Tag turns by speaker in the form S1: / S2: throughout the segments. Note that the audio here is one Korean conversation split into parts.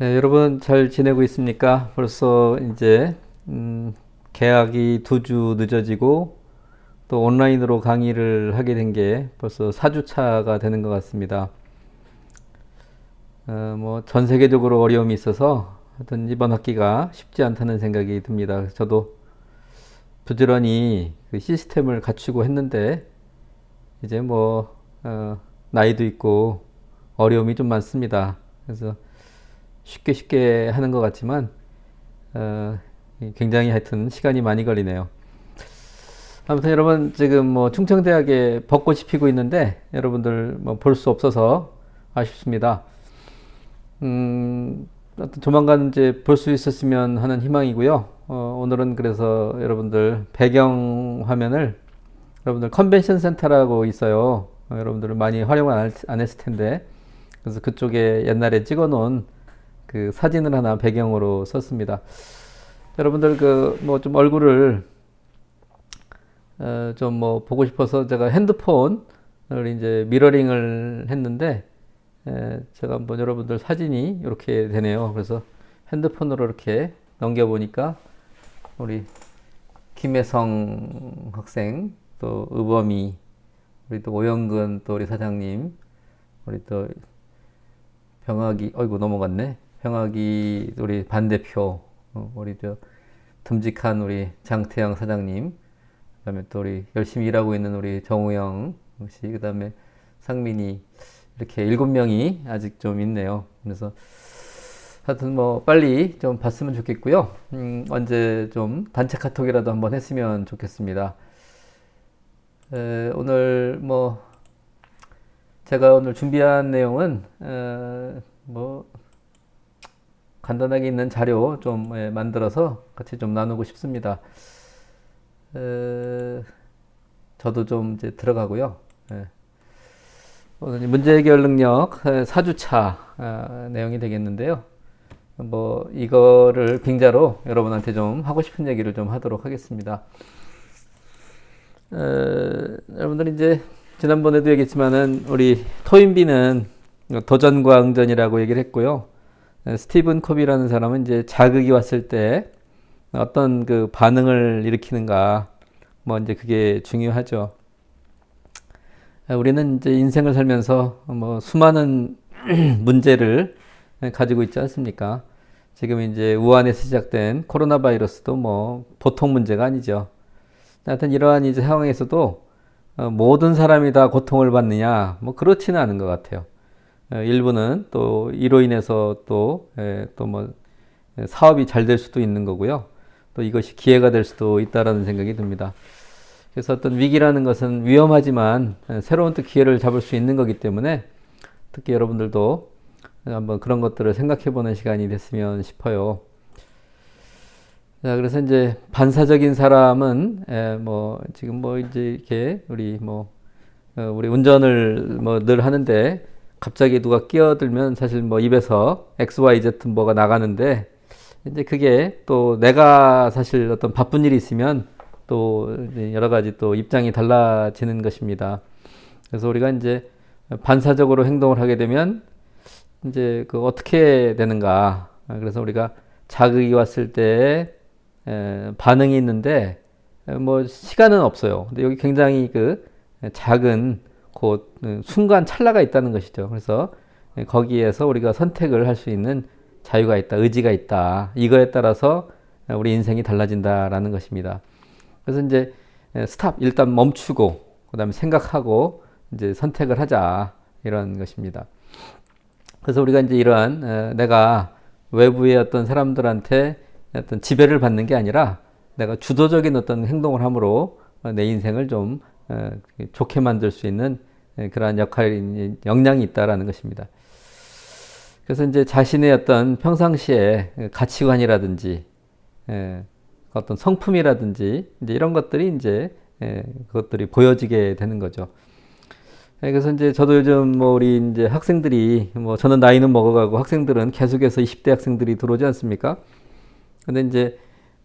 S1: 네, 여러분 잘 지내고 있습니까? 벌써 이제 개학이 2주 늦어지고 또 온라인으로 강의를 하게 된 게 벌써 4주차가 되는 것 같습니다. 뭐 전 세계적으로 어려움이 있어서 하여튼 이번 학기가 쉽지 않다는 생각이 듭니다. 저도 부지런히 그 시스템을 갖추고 했는데 이제 뭐 나이도 있고 어려움이 좀 많습니다. 그래서 쉽게 쉽게 하는 것 같지만 어, 굉장히 하여튼 시간이 많이 걸리네요. 아무튼 여러분 지금 뭐 충청대학에 벚꽃이 피고 있는데 여러분들 뭐 볼 수 없어서 아쉽습니다. 조만간 이제 볼 수 있었으면 하는 희망이고요. 오늘은 그래서 여러분들 배경 화면을 여러분들 컨벤션 센터라고 있어요. 여러분들은 많이 활용을 안 했을 텐데 그래서 그쪽에 옛날에 찍어 놓은 그 사진을 하나 배경으로 썼습니다. 여러분들 그 뭐 좀 얼굴을 좀 뭐 보고 싶어서 제가 핸드폰을 이제 미러링을 했는데 제가 한번 여러분들 사진이 이렇게 되네요. 그래서 핸드폰으로 이렇게 넘겨 보니까 우리 김혜성 학생, 또 의범이, 우리 또 오영근, 또 우리 사장님, 우리 또 병학이, 어이구 넘어갔네. 병학이 우리 반 대표, 우리 저 듬직한 우리 장태영 사장님, 그다음에 또 우리 열심히 일하고 있는 우리 정우영 씨, 그다음에 상민이, 이렇게 7명이 아직 좀 있네요. 그래서 하여튼 뭐 빨리 좀 봤으면 좋겠고요. 언제 좀 단체 카톡이라도 한번 했으면 좋겠습니다. 오늘 뭐 제가 오늘 준비한 내용은 뭐 간단하게 있는 자료 좀 만들어서 같이 좀 나누고 싶습니다. 저도 좀 이제 들어가고요. 오늘 문제 해결 능력 4주차 내용이 되겠는데요. 뭐 이거를 빙자로 여러분한테 좀 하고 싶은 얘기를 좀 하도록 하겠습니다. 여러분들 이제 지난번에도 얘기했지만은 우리 토인비는 도전과 응전이라고 얘기를 했고요. 스티븐 코비라는 사람은 이제 자극이 왔을 때 어떤 그 반응을 일으키는가, 뭐 이제 그게 중요하죠. 우리는 이제 인생을 살면서 뭐 수많은 문제를 가지고 있지 않습니까? 지금 이제 우한에서 시작된 코로나 바이러스도 뭐 보통 문제가 아니죠. 하여튼 이러한 이제 상황에서도 모든 사람이 다 고통을 받느냐, 뭐 그렇지는 않은 것 같아요. 일부는 또 이로 인해서 또 뭐 사업이 잘 될 수도 있는 거고요. 또 이것이 기회가 될 수도 있다라는 생각이 듭니다. 그래서 어떤 위기라는 것은 위험하지만 새로운 또 기회를 잡을 수 있는 거기 때문에 특히 여러분들도 한번 그런 것들을 생각해 보는 시간이 됐으면 싶어요. 자, 그래서 이제 반사적인 사람은 뭐 지금 뭐 이제 이렇게 우리 뭐 우리 운전을 뭐 늘 하는데 갑자기 누가 끼어들면 사실 뭐 입에서 XYZ 뭐가 나가는데 이제 그게 또 내가 사실 어떤 바쁜 일이 있으면 또 여러 가지 또 입장이 달라지는 것입니다. 그래서 우리가 이제 반사적으로 행동을 하게 되면 이제 그 어떻게 되는가. 그래서 우리가 자극이 왔을 때 반응이 있는데 뭐 시간은 없어요. 근데 여기 굉장히 그 작은 곧 순간 찰나가 있다는 것이죠. 그래서 거기에서 우리가 선택을 할 수 있는 자유가 있다, 의지가 있다. 이거에 따라서 우리 인생이 달라진다라는 것입니다. 그래서 이제 스탑, 일단 멈추고 그다음에 생각하고 이제 선택을 하자, 이런 것입니다. 그래서 우리가 이제 이러한 내가 외부의 어떤 사람들한테 어떤 지배를 받는 게 아니라 내가 주도적인 어떤 행동을 함으로 내 인생을 좀 좋게 만들 수 있는 그러한 역할이, 역량이 있다라는 것입니다. 그래서 이제 자신의 어떤 평상시에 가치관이라든지 어떤 성품이라든지 이제 이런 것들이 이제 그것들이 보여지게 되는 거죠. 그래서 이제 저도 요즘 뭐 우리 이제 학생들이 뭐 저는 나이는 먹어가고 학생들은 계속해서 20대 학생들이 들어오지 않습니까? 근데 이제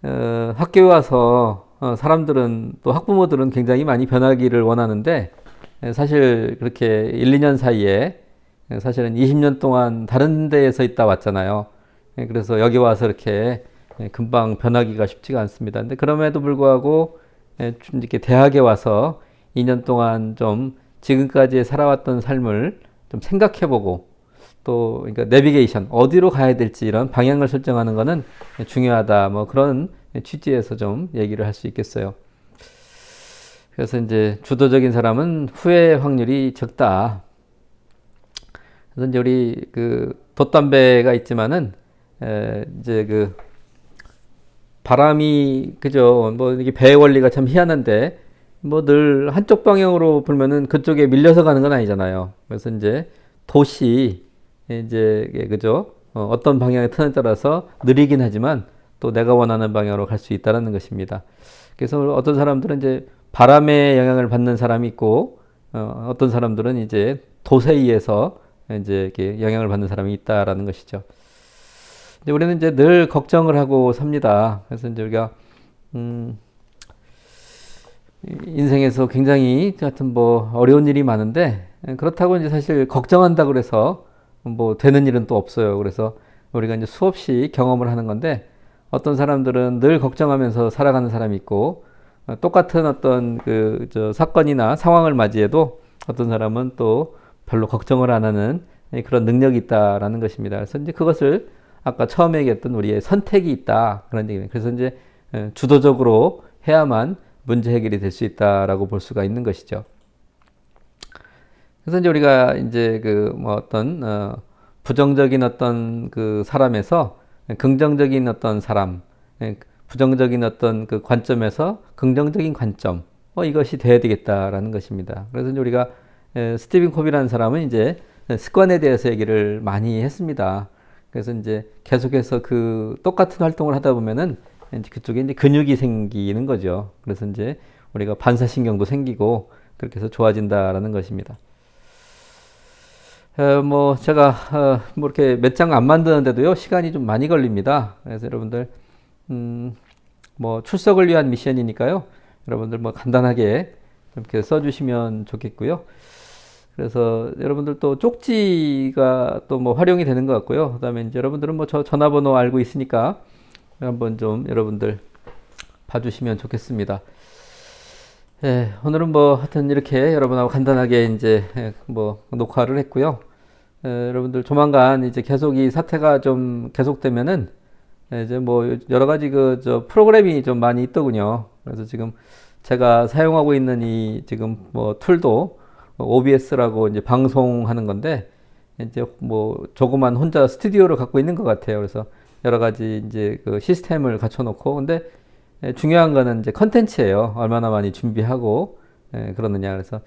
S1: 학교에 와서 사람들은 또 학부모들은 굉장히 많이 변하기를 원하는데 사실 그렇게 1, 2년 사이에 사실은 20년 동안 다른 데에서 있다 왔잖아요. 그래서 여기 와서 이렇게 금방 변하기가 쉽지가 않습니다. 근데 그럼에도 불구하고 좀 이렇게 대학에 와서 2년 동안 좀 지금까지 살아왔던 삶을 좀 생각해보고 또 그러니까 내비게이션 어디로 가야 될지 이런 방향을 설정하는 거는 중요하다. 뭐 그런 취지에서 좀 얘기를 할 수 있겠어요. 그래서 이제 주도적인 사람은 후회 확률이 적다. 그래서 이제 우리 그 돛담배가 있지만은 이제 그 바람이 그죠. 뭐 이게 배의 원리가 참 희한한데 뭐 늘 한쪽 방향으로 불면은 그쪽에 밀려서 가는 건 아니잖아요. 그래서 이제 돛이 이제 그죠. 어떤 방향의 턴에 따라서 느리긴 하지만 또 내가 원하는 방향으로 갈 수 있다는 것입니다. 그래서 어떤 사람들은 이제 바람의 영향을 받는 사람이 있고 어떤 사람들은 이제 돛에 의해서 이제 이렇게 영향을 받는 사람이 있다라는 것이죠. 이제 우리는 이제 늘 걱정을 하고 삽니다. 그래서 이제 우리가 인생에서 굉장히 하여튼 뭐 어려운 일이 많은데 그렇다고 이제 사실 걱정한다고 그래서 뭐 되는 일은 또 없어요. 그래서 우리가 이제 수없이 경험을 하는 건데 어떤 사람들은 늘 걱정하면서 살아가는 사람이 있고 똑같은 어떤 그 저 사건이나 상황을 맞이해도 어떤 사람은 또 별로 걱정을 안 하는 그런 능력이 있다라는 것입니다. 그래서 이제 그것을 아까 처음에 얘기했던 우리의 선택이 있다 그런 얘기입니다. 그래서 이제 주도적으로 해야만 문제 해결이 될 수 있다라고 볼 수가 있는 것이죠. 그래서 이제 우리가 이제 그 뭐 어떤 부정적인 어떤 그 사람에서 긍정적인 어떤 사람, 부정적인 어떤 그 관점에서 긍정적인 관점, 이것이 돼야 되겠다라는 것입니다. 그래서 이제 우리가 스티븐 코비라는 사람은 이제 습관에 대해서 얘기를 많이 했습니다. 그래서 이제 계속해서 그 똑같은 활동을 하다 보면은 이제 그쪽에 이제 근육이 생기는 거죠. 그래서 이제 우리가 반사신경도 생기고 그렇게 해서 좋아진다라는 것입니다. 뭐 제가 뭐 이렇게 몇 장 안 만드는데도요 시간이 좀 많이 걸립니다. 그래서 여러분들 뭐 출석을 위한 미션이니까요. 여러분들 뭐 간단하게 이렇게 써주시면 좋겠고요. 그래서 여러분들 또 쪽지가 또 뭐 활용이 되는 것 같고요. 그다음에 이제 여러분들은 뭐 저 전화번호 알고 있으니까 한번 좀 여러분들 봐주시면 좋겠습니다. 예, 오늘은 뭐 하여튼 이렇게 여러분하고 간단하게 이제 뭐 녹화를 했고요. 여러분들 조만간 이제 계속 이 사태가 좀 계속되면은 이제 뭐 여러 가지 그 저 프로그램이 좀 많이 있더군요. 그래서 지금 제가 사용하고 있는 이 지금 뭐 툴도 OBS라고 이제 방송하는 건데 이제 뭐 조그만 혼자 스튜디오를 갖고 있는 것 같아요. 그래서 여러 가지 이제 그 시스템을 갖춰 놓고 근데 중요한 거는 이제 컨텐츠예요. 얼마나 많이 준비하고 그러느냐. 그래서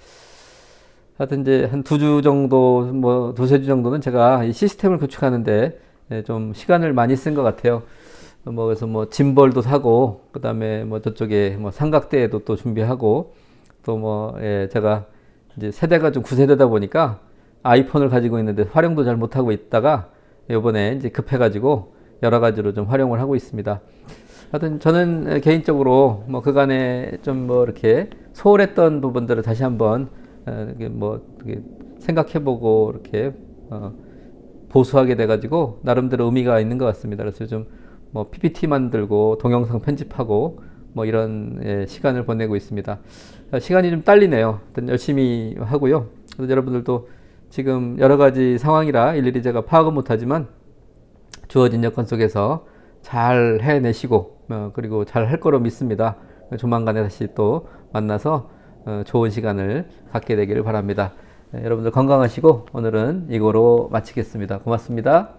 S1: 하여튼 이제 한 2주 정도 뭐 두세 주 정도는 제가 이 시스템을 구축하는데 좀 시간을 많이 쓴 것 같아요. 뭐 그래서 뭐 짐볼도 사고 그다음에 뭐 저쪽에 뭐 삼각대에도 또 준비하고 또 뭐 제가 이제 세대가 좀 9세대다 보니까 아이폰을 가지고 있는데 활용도 잘 못하고 있다가 요번에 이제 급해가지고 여러 가지로 좀 활용을 하고 있습니다. 하여튼 저는 개인적으로 뭐 그간에 좀 뭐 이렇게 소홀했던 부분들을 다시 한번 뭐 생각해보고 이렇게 보수하게 돼가지고 나름대로 의미가 있는 것 같습니다. 그래서 요즘 뭐 PPT 만들고 동영상 편집하고 뭐 이런 시간을 보내고 있습니다. 시간이 좀 딸리네요. 열심히 하고요. 그래서 여러분들도 지금 여러 가지 상황이라 일일이 제가 파악은 못하지만 주어진 여건 속에서 잘 해내시고 그리고 잘 할 거로 믿습니다. 조만간에 다시 또 만나서 좋은 시간을 갖게 되기를 바랍니다. 여러분들 건강하시고 오늘은 이거로 마치겠습니다. 고맙습니다.